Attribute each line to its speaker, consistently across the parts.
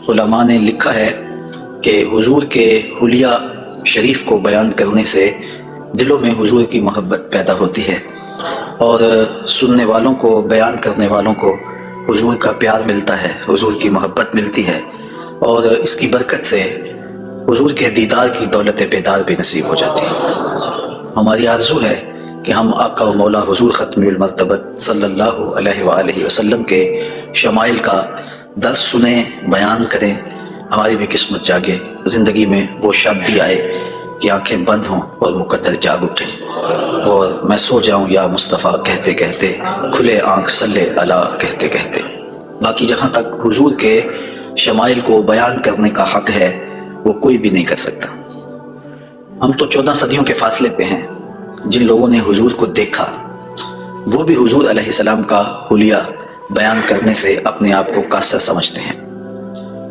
Speaker 1: علماء نے لکھا ہے کہ حضور کے حلیہ شریف کو بیان کرنے سے دلوں میں حضور کی محبت پیدا ہوتی ہے اور سننے والوں کو، بیان کرنے والوں کو حضور کا پیار ملتا ہے، حضور کی محبت ملتی ہے، اور اس کی برکت سے حضور کے دیدار کی دولت بیدار بھی نصیب ہو جاتی ہے۔ ہماری آرزو ہے کہ ہم آقا و مولا حضور ختم المرتبت صلی اللہ علیہ وآلہ وسلم کے شمائل کا درس سنیں، بیان کریں، ہماری بھی قسمت جاگے، زندگی میں وہ شب بھی آئے کہ آنکھیں بند ہوں اور مقدر جاگ اٹھے اور میں سو جاؤں یا مصطفیٰ کہتے کہتے، کھلے آنکھ صلی اللہ کہتے کہتے۔ باقی جہاں تک حضور کے شمائل کو بیان کرنے کا حق ہے وہ کوئی بھی نہیں کر سکتا۔ ہم تو 14 صدیوں کے فاصلے پہ ہیں۔ جن لوگوں نے حضور کو دیکھا وہ بھی حضور علیہ السلام کا حلیہ بیان کرنے سے اپنے آپ کو قاصر سمجھتے ہیں،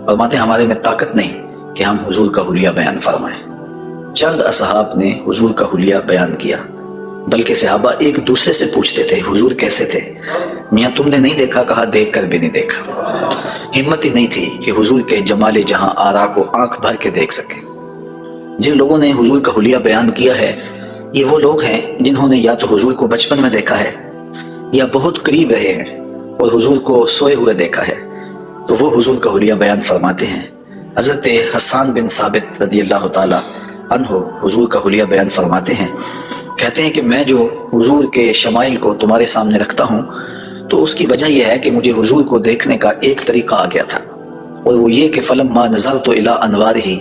Speaker 1: فرماتے ہیں ہمارے میں طاقت نہیں کہ ہم حضور کا حلیہ بیان فرمائیں۔ چند اصحاب نے حضور کا حلیہ بیان کیا، بلکہ صحابہ ایک دوسرے سے پوچھتے تھے حضور کیسے تھے؟ میاں تم نے نہیں دیکھا؟ کہا دیکھ کر بھی نہیں دیکھا۔ ہمت ہی نہیں تھی کہ حضور کے جمال جہاں آرا کو آنکھ بھر کے دیکھ سکے۔ جن لوگوں نے حضور کا حلیہ بیان کیا ہے یہ وہ لوگ ہیں جنہوں نے یا تو حضور کو بچپن میں دیکھا ہے یا بہت قریب رہے ہیں اور حضور کو سوئے ہوئے دیکھا ہے، تو وہ حضور کا حلیہ بیان فرماتے ہیں۔ حضرت حسان بن ثابت رضی اللہ تعالی عنہ حضور کا حلیہ بیان فرماتے ہیں، کہتے ہیں کہ میں جو حضور کے شمائل کو تمہارے سامنے رکھتا ہوں تو اس کی وجہ یہ ہے کہ مجھے حضور کو دیکھنے کا ایک طریقہ آ گیا تھا، اور وہ یہ کہ فلما نظرت الی انوارہ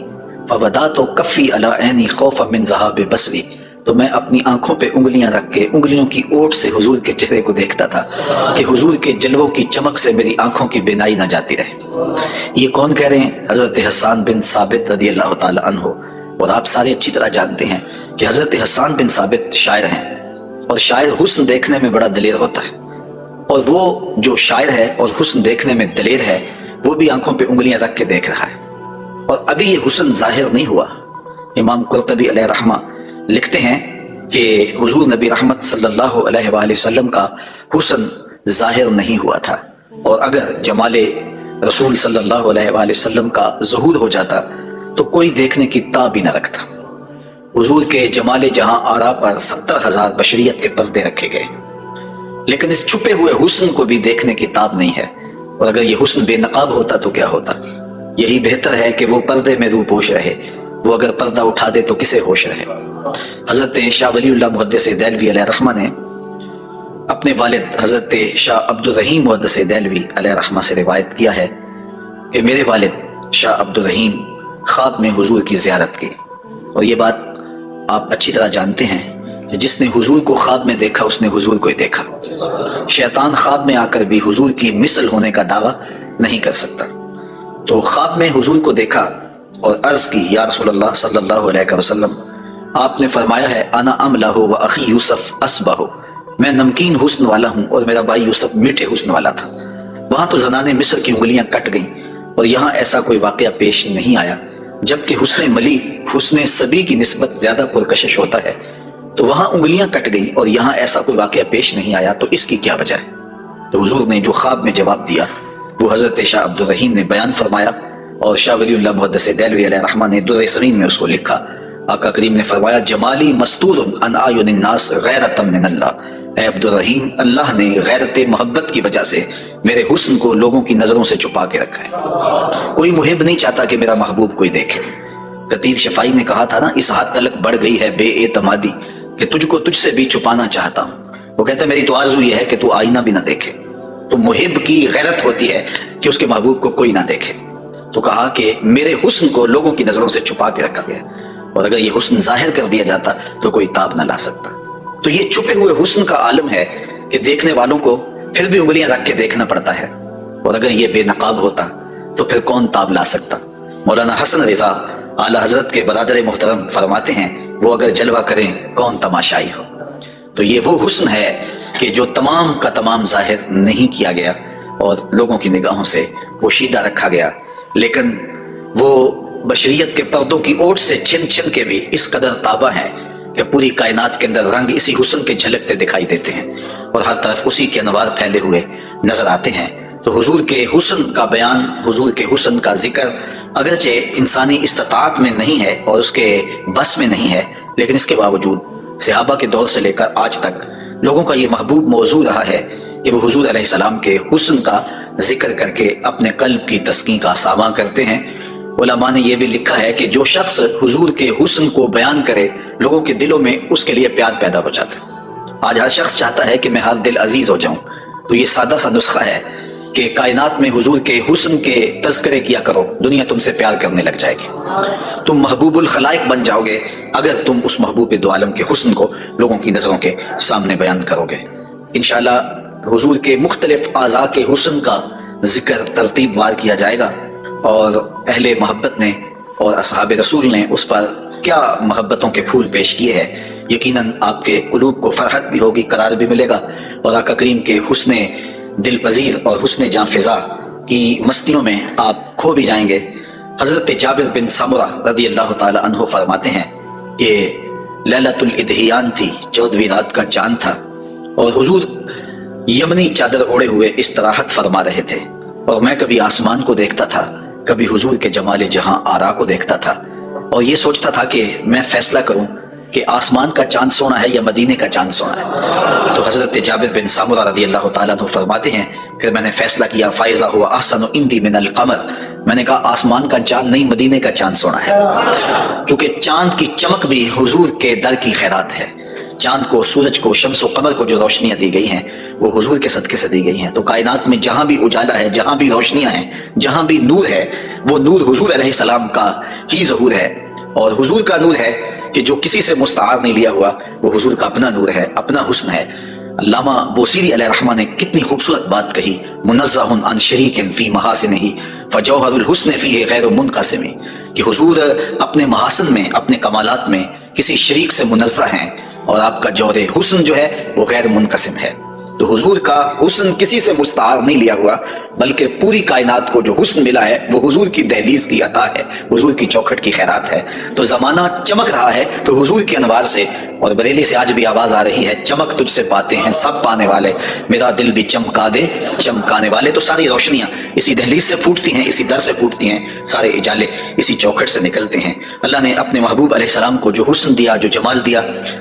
Speaker 1: فبدات کفی علی عینی خوفا من ذہاب بصری، تو میں اپنی آنکھوں پہ انگلیاں رکھ کے انگلیوں کی اوٹ سے حضور کے چہرے کو دیکھتا تھا کہ حضور کے جلووں کی چمک سے میری آنکھوں کی بینائی نہ جاتی رہے۔ یہ کون کہہ رہے ہیں؟ حضرت حسان بن ثابت رضی اللہ تعالی عنہ۔ اور آپ سارے اچھی طرح جانتے ہیں کہ حضرت حسان بن ثابت شاعر ہیں، اور شاعر حسن دیکھنے میں بڑا دلیر ہوتا ہے، اور وہ جو شاعر ہے اور حسن دیکھنے میں دلیر ہے وہ بھی آنکھوں پہ انگلیاں رکھ کے دیکھ رہا ہے، اور ابھی یہ حسن ظاہر نہیں ہوا۔ امام قرطبی علیہ رحمہ لکھتے ہیں کہ حضور نبی رحمت صلی اللہ علیہ وآلہ وسلم کا حسن ظاہر نہیں ہوا تھا، اور اگر جمال رسول صلی اللہ علیہ وآلہ وسلم کا ظہور ہو جاتا تو کوئی دیکھنے کی تاب ہی نہ رکھتا۔ حضور کے جمال جہاں آرا پر 70,000 بشریت کے پردے رکھے گئے، لیکن اس چھپے ہوئے حسن کو بھی دیکھنے کی تاب نہیں ہے، اور اگر یہ حسن بے نقاب ہوتا تو کیا ہوتا؟ یہی بہتر ہے کہ وہ پردے میں روح پوش رہے، وہ اگر پردہ اٹھا دے تو کسے ہوش رہے۔ حضرت شاہ ولی اللہ محدث دہلوی علیہ رحمہ نے اپنے والد حضرت شاہ عبد الرحیم محدث دہلوی علیہ رحمہ سے روایت کیا ہے کہ میرے والد شاہ عبد الرحیم خواب میں حضور کی زیارت کی، اور یہ بات آپ اچھی طرح جانتے ہیں کہ جس نے حضور کو خواب میں دیکھا اس نے حضور کو ہی دیکھا۔ شیطان خواب میں آ کر بھی حضور کی مثل ہونے کا دعویٰ نہیں کر سکتا۔ تو خواب میں حضور کو دیکھا اور عرض کی یا رسول اللہ صلی اللہ علیہ وسلم، آپ نے فرمایا ہے انا املہ و اخی یوسف اسبہ، میں نمکین حسن والا ہوں اور میرا بھائی یوسف میٹھے حسن والا تھا۔ وہاں تو زنان مصر کی انگلیاں کٹ گئیں، اور یہاں ایسا کوئی واقعہ پیش نہیں آیا۔ جبکہ حسن ملی حسن سبی کی نسبت زیادہ پرکشش ہوتا ہے، تو وہاں انگلیاں کٹ گئیں اور یہاں ایسا کوئی واقعہ پیش نہیں آیا، تو اس کی کیا وجہ ہے؟ تو حضور نے جو خواب میں جواب دیا وہ حضرت شاہ عبد الرحیم نے بیان فرمایا، اور شاہ ولی اللہ محدث دہلوی علیہ رحمہ نے در سمین میں اس کو لکھا۔ آقا کریم نے فرمایا جمالی مستور عن اعین الناس غیرۃ من اللہ، اے عبد الرحیم اللہ نے غیرت محبت کی وجہ سے میرے حسن کو لوگوں کی نظروں سے چھپا کے رکھا ہے۔ کوئی محب نہیں چاہتا کہ میرا محبوب کوئی دیکھے۔ قتیل شفائی نے کہا تھا نا، اس حد تلک بڑھ گئی ہے بے اعتمادی کہ تجھ کو تجھ سے بھی چھپانا چاہتا ہوں۔ وہ کہتا ہے میری تو آرزو یہ ہے کہ تو آئینہ بھی نہ دیکھے۔ تو محب کی غیرت ہوتی ہے کہ اس کے محبوب کو کوئی نہ دیکھے، تو کہا کہ میرے حسن کو لوگوں کی نظروں سے چھپا کے رکھا گیا، اور اگر یہ حسن ظاہر کر دیا جاتا تو کوئی تاب نہ لا سکتا۔ تو یہ چھپے ہوئے حسن کا عالم ہے کہ دیکھنے والوں کو پھر بھی انگلیاں رکھ کے دیکھنا پڑتا ہے، اور اگر یہ بے نقاب ہوتا تو پھر کون تاب لا سکتا؟ مولانا حسن رضا اعلی حضرت کے برادر محترم فرماتے ہیں وہ اگر جلوہ کریں کون تماشائی ہو۔ تو یہ وہ حسن ہے کہ جو تمام کا تمام ظاہر نہیں کیا گیا اور لوگوں کی نگاہوں سے پوشیدہ رکھا گیا، لیکن وہ بشریت کے پردوں کی اوٹ سے چھن چھن کے بھی اس قدر تابہ ہیں کہ پوری کائنات کے اندر رنگ اسی حسن کے جھلکتے دکھائی دیتے ہیں، اور ہر طرف اسی کے انوار پھیلے ہوئے نظر آتے ہیں۔ تو حضور کے حسن کا بیان، حضور کے حسن کا ذکر اگرچہ انسانی استطاعت میں نہیں ہے اور اس کے بس میں نہیں ہے، لیکن اس کے باوجود صحابہ کے دور سے لے کر آج تک لوگوں کا یہ محبوب موضوع رہا ہے کہ وہ حضور علیہ السلام کے حسن کا ذکر کر کے اپنے قلب کی تسکین کا ساماں کرتے ہیں۔ علماء نے یہ بھی لکھا ہے کہ جو شخص حضور کے حسن کو بیان کرے لوگوں کے دلوں میں اس کے لیے پیار پیدا ہو جاتا ہے۔ آج ہر شخص چاہتا ہے کہ میں ہر دل عزیز ہو جاؤں، تو یہ سادہ سا نسخہ ہے کہ کائنات میں حضور کے حسن کے تذکرے کیا کرو، دنیا تم سے پیار کرنے لگ جائے گی، تم محبوب الخلائق بن جاؤ گے اگر تم اس محبوب دو عالم کے حسن کو لوگوں کی نظروں کے سامنے بیان کرو گے۔ انشاءاللہ حضور کے مختلف اعضاء کے حسن کا ذکر ترتیب وار کیا جائے گا، اور اہل محبت نے اور اصحاب رسول نے اس پر کیا محبتوں کے پھول پیش کیے ہیں، یقیناً آپ کے قلوب کو فرحت بھی ہوگی، قرار بھی ملے گا، اور آقا کریم کے حسن دل پذیر اور حسن جاں فضا کی مستیوں میں آپ کھو بھی جائیں گے۔ حضرت جابر بن سمرہ رضی اللہ تعالی عنہ فرماتے ہیں کہ لیلۃ الادھیان تھی، 14ویں رات کا چاند تھا، اور حضور یمنی چادر اوڑے ہوئے استراحت فرما رہے تھے، اور میں کبھی آسمان کو دیکھتا تھا، کبھی حضور کے جمال جہاں آرا کو دیکھتا تھا، اور یہ سوچتا تھا کہ میں فیصلہ کروں کہ آسمان کا چاند سونا ہے یا مدینے کا چاند سونا ہے۔ تو حضرت جابر بن سمرہ رضی اللہ تعالیٰ عنہ فرماتے ہیں پھر میں نے فیصلہ کیا فائزہ ہوا احسن عندی من القمر، میں نے کہا آسمان کا چاند نہیں مدینے کا چاند سونا ہے، کیونکہ چاند کی چمک بھی حضور کے در کی خیرات ہے۔ چاند کو، سورج کو، شمس و قمر کو جو روشنیاں دی گئی ہیں وہ حضور کے صدقے سے دی گئی ہیں۔ تو کائنات میں جہاں بھی اجالا ہے، جہاں بھی روشنیاں ہیں، جہاں بھی نور ہے، وہ نور حضور علیہ السلام کا ہی ظہور ہے، اور حضور کا نور ہے کہ جو کسی سے مستعار نہیں لیا ہوا، وہ حضور کا اپنا نور ہے، اپنا حسن ہے۔ علامہ بوصیری علیہ الرحمہ نے کتنی خوبصورت بات کہی، منزہ عن شریک فی محاسنہ فجوہر الحسن فیہ غیر منقسم، کہ حضور اپنے محاسن میں، اپنے کمالات میں کسی شریک سے منزہ ہیں، اور آپ کا جوہر حسن جو ہے وہ غیر منقسم ہے۔ تو حضور کا حسن کسی سے مستعار نہیں لیا ہوا، بلکہ پوری کائنات کو جو حسن ملا ہے وہ حضور کی دہلیز کی عطا ہے، حضور کی چوکھٹ کی خیرات ہے۔ تو زمانہ چمک رہا ہے تو حضور کے انوار سے، اور بریلی سے آج بھی آواز آ رہی ہے، چمک تجھ سے پاتے ہیں سب پانے والے، میرا دل بھی چمکا دے چمکانے والے۔ تو ساری روشنیاں اسی دہلیز سے پھوٹتی ہیں، اسی در سے پھوٹتی ہیں، سارے اجالے اسی چوکھٹ سے نکلتے ہیں۔ اللہ نے اپنے محبوب علیہ السلام کو جو حسن دیا، جو جمال دیا،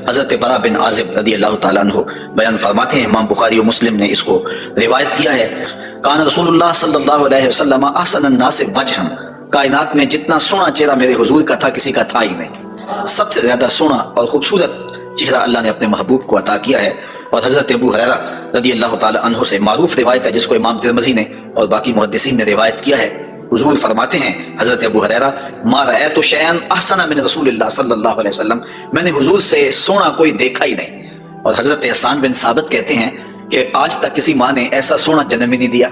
Speaker 1: حضرت برا بن عازب رضی اللہ تعالیٰ عنہ بیان فرماتے ہیں، امام بخاری و مسلم نے اس کو روایت کیا ہے، کان رسول اللہ صلی اللہ علیہ وسلم احسن الناس وجہا، کائنات میں جتنا سونا چہرہ میرے حضور کا تھا کسی کا تھا ہی نہیں، سب سے زیادہ سونا اور خوبصورت چہرہ اللہ نے اپنے محبوب کو عطا کیا ہے۔ اور حضرت ابو ہریرہ رضی اللہ تعالی عنہ سے معروف روایت ہے جس کو امام ترمذی نے اور باقی محدثین نے روایت کیا ہے، حضور فرماتے ہیں حضرت ابو ہریرہ، ما رأیت شیئا احسن من رسول اللہ صلی اللہ علیہ وسلم، میں نے حضور سے سونا کوئی دیکھا ہی نہیں۔ اور حضرت احسان بن ثابت کہتے ہیں کہ آج تک کسی ماں نے ایسا سونا جنم ہی نہیں دیا،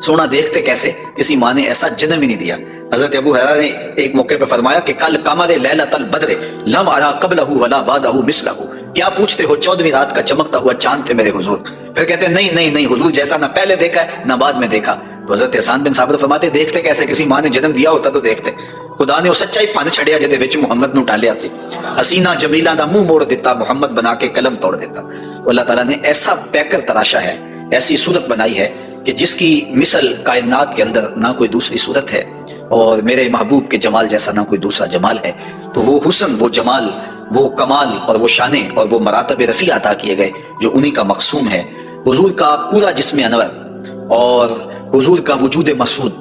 Speaker 1: سونا دیکھتے کیسے، کسی ماں نے ایسا جنم ہی نہیں دیا۔ حضرت ابو ہریرہ نے ایک موقع پہ فرمایا کہ کل قمر لیلۃ البدر لم ارى قبلہ ولا بعدہ مثلہ، کیا پوچھتے ہو 14ویں رات کا چمکتا ہوا چاند تھے میرے حضور۔ پھر کہتے ہیں نہیں حضور جیسا نہ پہلے دیکھا ہے نہ بعد میں دیکھا۔ تو حضرت احسان بن ثابت فرماتے دیکھتے کیسے، کسی ماں نے جنم دیا ہوتا تو دیکھتے، خدا نے وہ سچائی پن چھڑیا جدے وچ محمد نو ڈالیا سی، حسینہ جمیلہ دا منہ موڑ دیتا، محمد بنا کے قلم توڑ دیتا۔ تو اللہ تعالیٰ نے ایسا پیکر تراشا ہے، ایسی صورت بنائی ہے کہ جس کی مثل کائنات کے اندر نہ کوئی دوسری صورت ہے، اور میرے محبوب کے جمال جیسا نہ کوئی دوسرا جمال ہے۔ تو وہ حسن، وہ جمال، وہ کمال اور وہ شانے اور وہ مراتب رفیع عطا کیے گئے جو انہی کا مقسوم ہے۔ حضور کا پورا جسم انور اور حضور کا وجود مسعود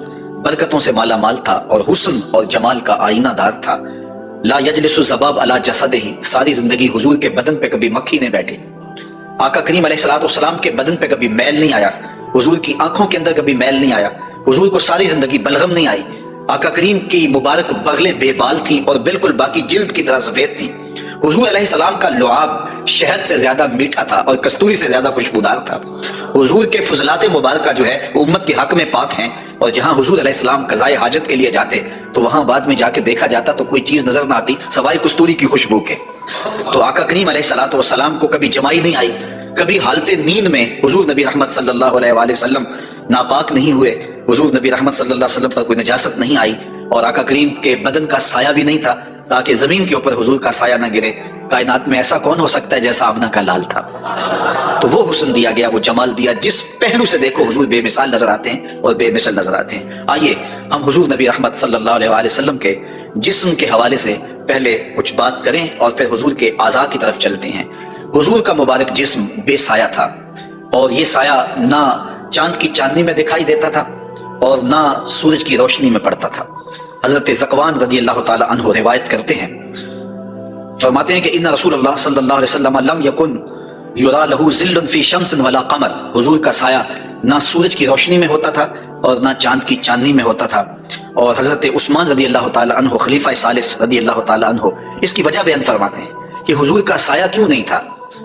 Speaker 1: برکتوں سے مالا مال تھا، اور حسن اور جمال کا آئینہ دار تھا۔ لا یجلس الذباب علی جسدہ، ساری زندگی حضور کے بدن پہ کبھی مکھی نہیں بیٹھی، آقا کریم علیہ الصلوۃ والسلام کے بدن پہ کبھی میل نہیں آیا، حضور کی آنکھوں کے اندر کبھی میل نہیں آیا، حضور کو ساری زندگی بلغم نہیں آئی، آقا کریم کی مبارک بغلیں بے بال تھیں اور بالکل باقی جلد کی طرح سفید تھیں، حضور علیہ السلام کا لعاب شہد سے زیادہ میٹھا تھا اور کستوری سے زیادہ خوشبودار تھا، حضور کے فضلات مبارکہ جو ہے وہ امت کے حق میں پاک ہیں، اور جہاں حضور علیہ السلام قضائے حاجت کے لیے جاتے تو وہاں بعد میں جا کے دیکھا جاتا تو کوئی چیز نظر نہ آتی سوائے کستوری کی خوشبو کے۔ تو آقا کریم علیہ الصلوۃ والسلام کو کبھی جمائی نہیں آئی، کبھی حالت نیند میں حضور نبی رحمت صلی اللہ علیہ وآلہ وسلم ناپاک نہیں ہوئے، حضور نبی رحمت صلی اللہ علیہ وسلم پر کوئی نجاست نہیں آئی، اور آقا کریم کے بدن کا سایہ بھی نہیں تھا تاکہ زمین کے اوپر حضور کا سایہ نہ گرے، کائنات میں ایسا کون ہو سکتا ہے جیسا آمنہ کا لال تھا؟ تو وہ حسن دیا گیا، وہ جمال دیا، جس پہلو سے دیکھو حضور بے مثال نظر آتے ہیں اور بے مثل نظر آتے ہیں۔ آئیے ہم حضور نبی رحمت صلی اللہ علیہ وآلہ وسلم کے جسم کے حوالے سے پہلے کچھ بات کریں اور پھر حضور کے اعضاء کی طرف چلتے ہیں۔ حضور کا مبارک جسم بے سایہ تھا، اور یہ سایہ نہ چاند کی چاندنی میں دکھائی دیتا تھا اور نہ سورج کی روشنی میں پڑتا تھا۔ حضرت زکوان رضی اللہ تعالی عنہ روایت کرتے ہیں، فرماتے ہیں کہ ان رسول اللہ صلی اللہ علیہ وسلم لم یکن یرا لہ ظل فی شمس ولا قمر، حضور کا سایہ نہ سورج کی روشنی میں ہوتا تھا اور نہ چاند کی چاندنی میں ہوتا تھا۔ اور حضرت عثمان رضی اللہ تعالی عنہ خلیفہ ثالث رضی اللہ تعالی عنہ اس کی وجہ بیان فرماتے ہیں کہ حضور کا سایہ کیوں نہیں تھا۔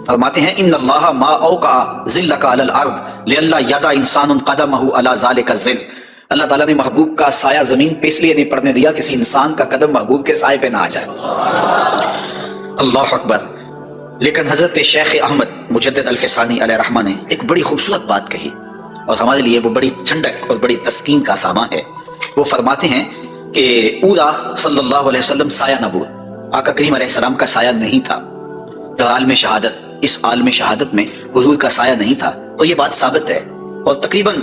Speaker 1: فرماتے ہیں ان اللہ ما اوقع ظلک علی الارض لئلا یدع انسان قدمہ علی ذلک الظل، اللہ تعالیٰ نے محبوب کا سایہ زمین پہ اس لیے نہیں پڑنے دیا کسی انسان کا قدم محبوب کے سائے پہ نہ آ جائے۔ اللہ اکبر۔ لیکن حضرت شیخ احمد مجدد الفسانی علیہ رحمہ نے ایک بڑی خوبصورت بات کہی، اور ہمارے لیے وہ بڑی ٹھنڈک اور بڑی تسکین کا سامان ہے۔ وہ فرماتے ہیں کہ اولا صلی اللہ علیہ وسلم سایہ نبوت، آقا کریم علیہ السلام کا سایہ نہیں تھا۔ در عالم شہادت، اس عالم شہادت میں حضور کا سایہ نہیں تھا، تو یہ بات ثابت ہے، اور تقریباً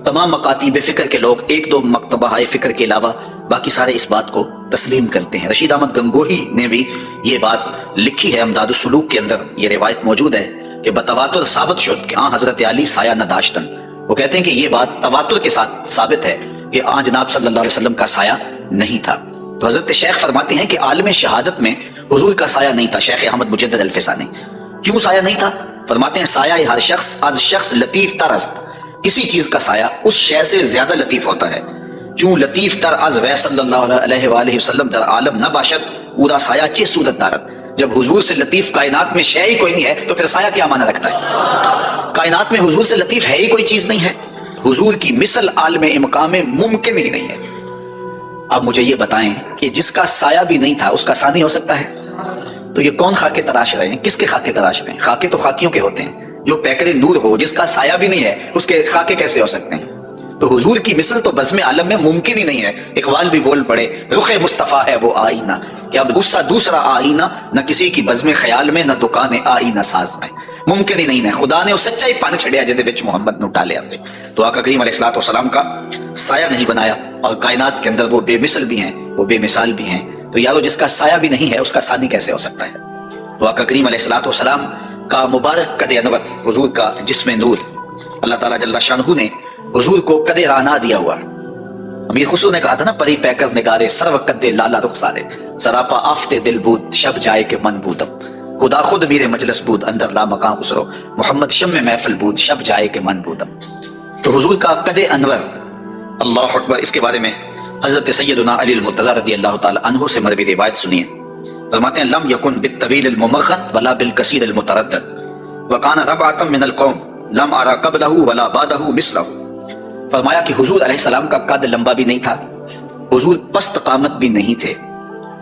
Speaker 1: تمام مکاتیب فکر کے لوگ ایک دو مکتبہ فکر کے علاوہ باقی سارے اس بات کو تسلیم کرتے ہیں۔ رشید احمد گنگوہی نے بھی یہ بات لکھی ہے، امداد السلوک کے اندر یہ روایت موجود ہے کہ بتواتر ثابت شد کہ حضرت علی سایہ نہ داشتن۔ وہ کہتے ہیں کہ یہ بات تواتر کے ساتھ ثابت ہے کہ جناب صلی اللہ علیہ وسلم کا سایہ نہیں تھا۔ تو حضرت شیخ فرماتے ہیں کہ عالم شہادت میں حضور کا سایہ نہیں تھا، شیخ احمد مجدد الفسانی۔ کیوں سایہ نہیں تھا؟ فرماتے ہیں سایہ ہر شخص از شخص لطیف تر است، کسی چیز کا سایہ اس شے سے زیادہ لطیف ہوتا ہے۔ چون لطیف تر از وی صلی اللہ علیہ وآلہ وسلم در عالم نہ باشد پورا سایہ چے صورت دارت، جب حضور سے لطیف کائنات میں شے ہی کوئی نہیں ہے تو پھر سایہ کیا معنی رکھتا ہے؟ کائنات میں حضور سے لطیف ہے ہی کوئی چیز نہیں ہے، حضور کی مثل عالم امکان میں ممکن ہی نہیں ہے۔ اب مجھے یہ بتائیں کہ جس کا سایہ بھی نہیں تھا اس کا ثانی ہو سکتا ہے؟ تو یہ کون خاکے تراش رہے ہیں؟ کس کے خاکے تراش رہے ہیں؟ خاکے تو خاکیوں کے ہوتے ہیں۔ جو پیکر نور ہو، جس کا سایہ بھی نہیں ہے، اس کے خاکے کیسے ہو سکتے ہیں؟ تو حضور کی مثل تو بزم عالم میں ممکن ہی نہیں ہے۔ اقبال بھی بول پڑے رخ مصطفیٰ ہے وہ آئینہ، کہ اب غصہ دوسرا آئینہ، نہ کسی کی بزم خیال میں نہ دکان آئینہ ساز میں، ممکن ہی نہیں ہے۔ خدا نے وہ سچائی پان چھڑیا جہدے وچ محمد نو ٹالیا سے، تو آقا کریم علیہ الصلوۃ والسلام کا سایہ نہیں بنایا، اور کائنات کے اندر وہ بے مثل بھی ہیں، وہ بے مثال بھی ہیں۔ تو یارو جس کا سایہ بھی نہیں ہے اس کا ثانی کیسے ہو سکتا ہے؟ تو آقا کریم علیہ الصلوۃ والسلام کا مبارک قد انور، حضور کا جسم نور، اللہ تعالیٰ جل شانہ نے حضور کو قد رانا دیا ہوا۔ امیر خسرو نے کہا تھا نا، پری پیکر نگارے سرو قد لالا رخسارے، سراپا آفت دل بود شب جائے کے من بودم، خدا خود میرے مجلس بود اندر لا مکان خسرو، محمد شم محفل بود شب جائے کے من بودم۔ تو حضور کا قد انور، اللہ اکبر۔ اس کے بارے میں حضرت سیدنا علی المرتضیٰ رضی اللہ تعالی عنہ سے مروی روایت سنیے۔ فرماتے ہیں لم یکن بالطویل الممغط ولا بالقصیر المتردد وکان ربعۃ من القوم لم ارى قبلہ ولا بعدہ مثلہ۔ فرمایا کہ حضور علیہ السلام کا قد لمبا بھی نہیں تھا، حضور پست قامت بھی نہیں تھے،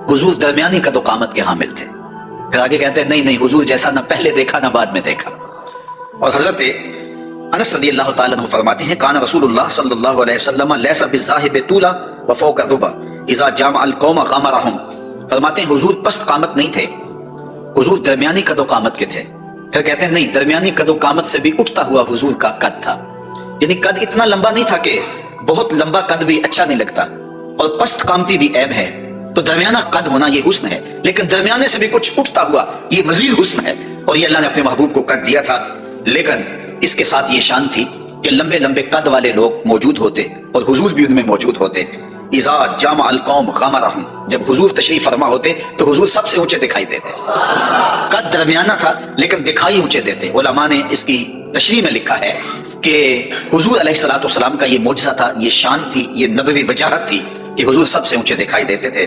Speaker 1: حضور درمیانی قد و قامت کے حامل تھے۔ پھر آگے کہتے ہیں نہیں حضور جیسا نہ پہلے دیکھا نہ بعد میں دیکھا۔ اور حضرت انس رضی اللہ تعالیٰ عنہ فرماتے ہیں کان رسول اللہ صلی اللہ علیہ وسلم لیس بالذاہب طولا وفوق الربع اذا جامع القوم غمرهم۔ فرماتے ہیں حضور پست قامت نہیں تھے، حضور درمیانی قد و قامت کے تھے۔ پھر کہتے ہیں نہیں، درمیانی قد و قامت سے بھی اٹھتا ہوا حضور کا قد تھا، یعنی قد اتنا لمبا نہیں تھا کہ بہت لمبا قد بھی اچھا نہیں لگتا اور پست قامتی بھی عیب ہے، تو درمیانہ قد ہونا یہ حسن ہے، لیکن درمیانے سے بھی کچھ اٹھتا ہوا یہ مزید حسن ہے، اور یہ اللہ نے اپنے محبوب کو قد دیا تھا۔ لیکن اس کے ساتھ یہ شان تھی کہ لمبے لمبے قد والے لوگ موجود ہوتے اور حضور بھی ان میں موجود ہوتے۔ اذا جامع القوم غمرهم، جب حضور تشریف فرما ہوتے تو حضور سب سے اونچے دکھائی دیتے۔ قد درمیانہ تھا لیکن دکھائی اونچے دیتے۔ علماء نے اس کی تشریح میں لکھا ہے کہ حضور علیہ الصلوۃ والسلام کا یہ معجزہ تھا، یہ شان تھی، یہ نبوی وجاہت تھی کہ حضور سب سے اونچے دکھائی دیتے تھے۔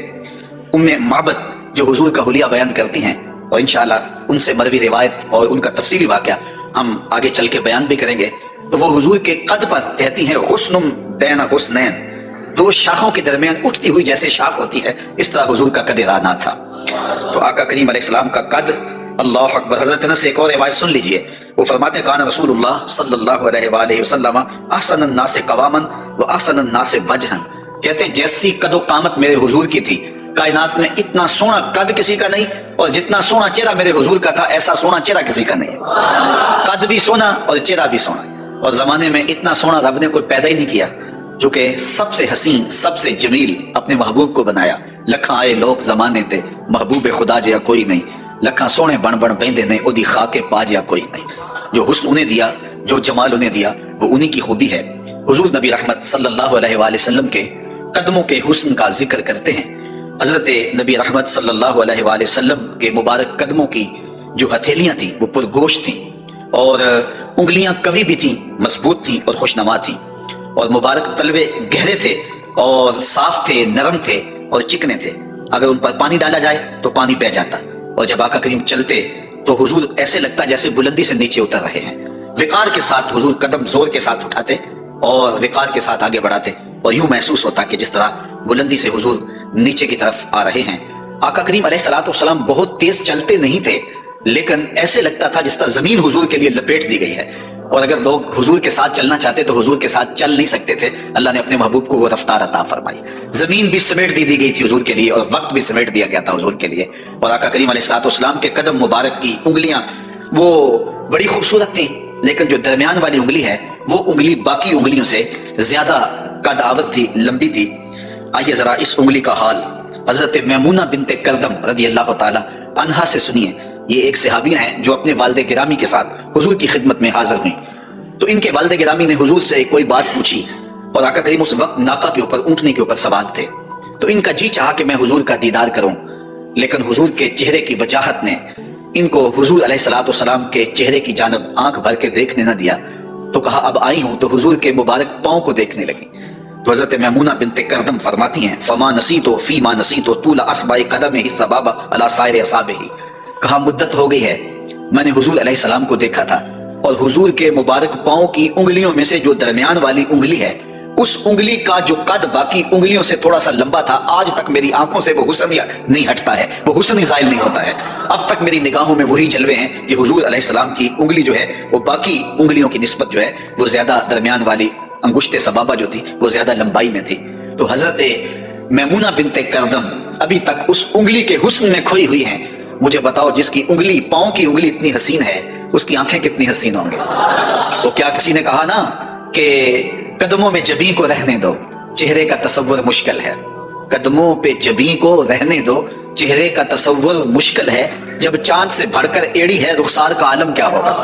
Speaker 1: ام معبد جو حضور کا حلیہ بیان کرتی ہیں، اور انشاءاللہ ان سے مروی روایت اور ان کا تفصیلی واقعہ ہم آگے چل کے بیان بھی کریں گے، تو وہ حضور کے قد پر کہتی ہیں غصن بین غصنین، دو شاخوں کے درمیان اٹھتی ہوئی جیسے شاخ ہوتی ہے، اس طرح حضور کا قد رانا تھا۔ تو آقا کریم علیہ السلام کا قد، اللہ اکبر۔ حضرت انس سے ایک اور روایت سن لیجئے، وہ فرماتے ہیں کان رسول اللہ صلی اللہ علیہ وآلہ وسلم احسن الناس قواما واحسن الناس وجہا، کہتے ہیں جیسی قد و قامت میرے حضور کی تھی کائنات میں اتنا سونا قد کسی کا نہیں، اور جتنا سونا چہرہ میرے حضور کا تھا ایسا سونا چہرہ کسی کا نہیں، قد بھی سونا اور چہرہ بھی سونا۔ اور زمانے میں اتنا سونا رب نے کوئی پیدا ہی نہیں کیا، جو کہ سب سے حسین سب سے جمیل اپنے محبوب کو بنایا۔ لکھاں آئے لوگ زمانے تے محبوب خدا جیا کوئی نہیں، لکھاں سونے بن بن بیندے نے او دی خاک پا جیا کوئی نہیں۔ جو حسن انہیں دیا، جو جمال انہیں دیا، وہ انہی کی خوبی ہے۔ حضور نبی رحمت صلی اللہ علیہ وآلہ وسلم کے قدموں کے حسن کا ذکر کرتے ہیں۔ حضرت نبی رحمت صلی اللہ علیہ وآلہ وسلم کے مبارک قدموں کی جو ہتھیلیاں تھیں وہ پرگوشت تھیں، اور انگلیاں قوی بھی تھیں، مضبوط تھیں اور خوشنما تھیں، اور مبارک تلوے گہرے تھے اور صاف تھے، نرم تھے اور چکنے تھے۔ اگر ان پر پانی ڈالا جائے تو پانی بہہ جاتا، اور جب آقا کریم چلتے تو حضور ایسے لگتا جیسے بلندی سے نیچے اتر رہے ہیں۔ وقار کے ساتھ حضور قدم زور کے ساتھ اٹھاتے اور وقار کے ساتھ آگے بڑھاتے، اور یوں محسوس ہوتا کہ جس طرح بلندی سے حضور نیچے کی طرف آ رہے ہیں۔ آقا کریم علیہ الصلوۃ والسلام بہت تیز چلتے نہیں تھے، لیکن ایسے لگتا تھا جس طرح زمین حضور کے لیے لپیٹ دی گئی ہے، اور اگر لوگ حضور کے ساتھ چلنا چاہتے تو حضور کے ساتھ چل نہیں سکتے تھے۔ اللہ نے اپنے محبوب کو وہ رفتار عطا فرمائی، زمین بھی سمیٹ دی گئی تھی حضور کے لیے، اور وقت بھی سمیٹ دیا گیا تھا حضور کے لیے۔ اور آقا کریم علیہ الصلوۃ والسلام کے قدم مبارک کی انگلیاں وہ بڑی خوبصورت تھیں، لیکن جو درمیان والی انگلی ہے وہ انگلی باقی انگلیوں سے زیادہ قد آور تھی، لمبی تھی۔ آئیے ذرا اس انگلی کا حال حضرت میمونہ بنت کردم رضی اللہ تعالی عنہا سے سنیے۔ یہ ایک صحابیہ ہیں جو اپنے والد گرامی کے ساتھ حضور کی خدمت میں حاضر ہوئیں۔ تو ان کے والد گرامی نے حضور سے کوئی بات پوچھی، اور آقا کریم اس وقت ناقہ کے اوپر، اونٹنے کے اوپر سوار تھے۔ تو ان کا جی چاہا کہ میں حضور کا دیدار کروں، لیکن حضور کے چہرے کی وجاہت نے ان کو حضور علیہ الصلوۃ والسلام کے چہرے کی جانب آنکھ بھر کے دیکھنے نہ دیا۔ تو کہا اب آئی ہوں تو حضور کے مبارک پاؤں کو دیکھنے لگی۔ تو حضرت میمونہ بنت کردم فرماتی ہیں فما نسیتو فیما نسیتو طول اصبع قدمہ السباب علی سائر اصابہ، کہا مدت ہو گئی ہے میں نے حضور علیہ السلام کو دیکھا تھا، اور حضور کے مبارک پاؤں کی انگلیوں میں سے جو درمیان والی انگلی ہے اس انگلی کا جو قد باقی انگلیوں سے تھوڑا سا لمبا تھا، آج تک میری آنکھوں سے وہ حسن نہیں ہٹتا ہے، وہ حسن ہی زائل نہیں ہوتا ہے۔ اب تک میری نگاہوں میں وہی جلوے ہیں کہ حضور علیہ السلام کی انگلی جو ہے وہ باقی انگلیوں کی نسبت جو ہے وہ زیادہ درمیان والی انگشت سبابہ جو تھی وہ زیادہ لمبائی میں تھی۔ تو حضرت میمونہ بنت کردم ابھی تک اس انگلی کے حسن میں کھوئی ہوئی ہیں۔ مجھے بتاؤ جس کی انگلی، پاؤں کی انگلی اتنی حسین ہے، اس کی آنکھیں کتنی حسین ہوں گی۔ تو کیا کسی نے کہا نا کہ قدموں میں جبیں کو رہنے دو، چہرے کا تصور مشکل ہے۔ قدموں پہ جبیں کو رہنے دو، چہرے کا تصور مشکل ہے، جب چاند سے بڑھ کر ایڑی ہے رخسار کا عالم کیا ہوگا۔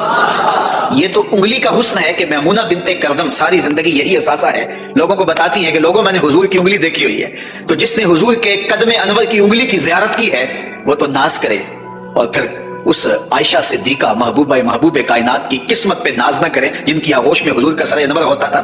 Speaker 1: یہ تو انگلی کا حسن ہے کہ میمونہ بنت کردم ساری زندگی یہی احساسہ ہے، لوگوں کو بتاتی ہیں کہ لوگوں میں نے حضور کی انگلی دیکھی ہوئی ہے۔ تو جس نے حضور کے قدم انور کی انگلی کی زیارت کی ہے وہ تو ناز کرے، اور پھر اس عائشہ صدیقہ محبوب کائنات کی قسمت پہ ناز نہ کریں جن کی آغوش میں حضور کا سر انور ہوتا تھا۔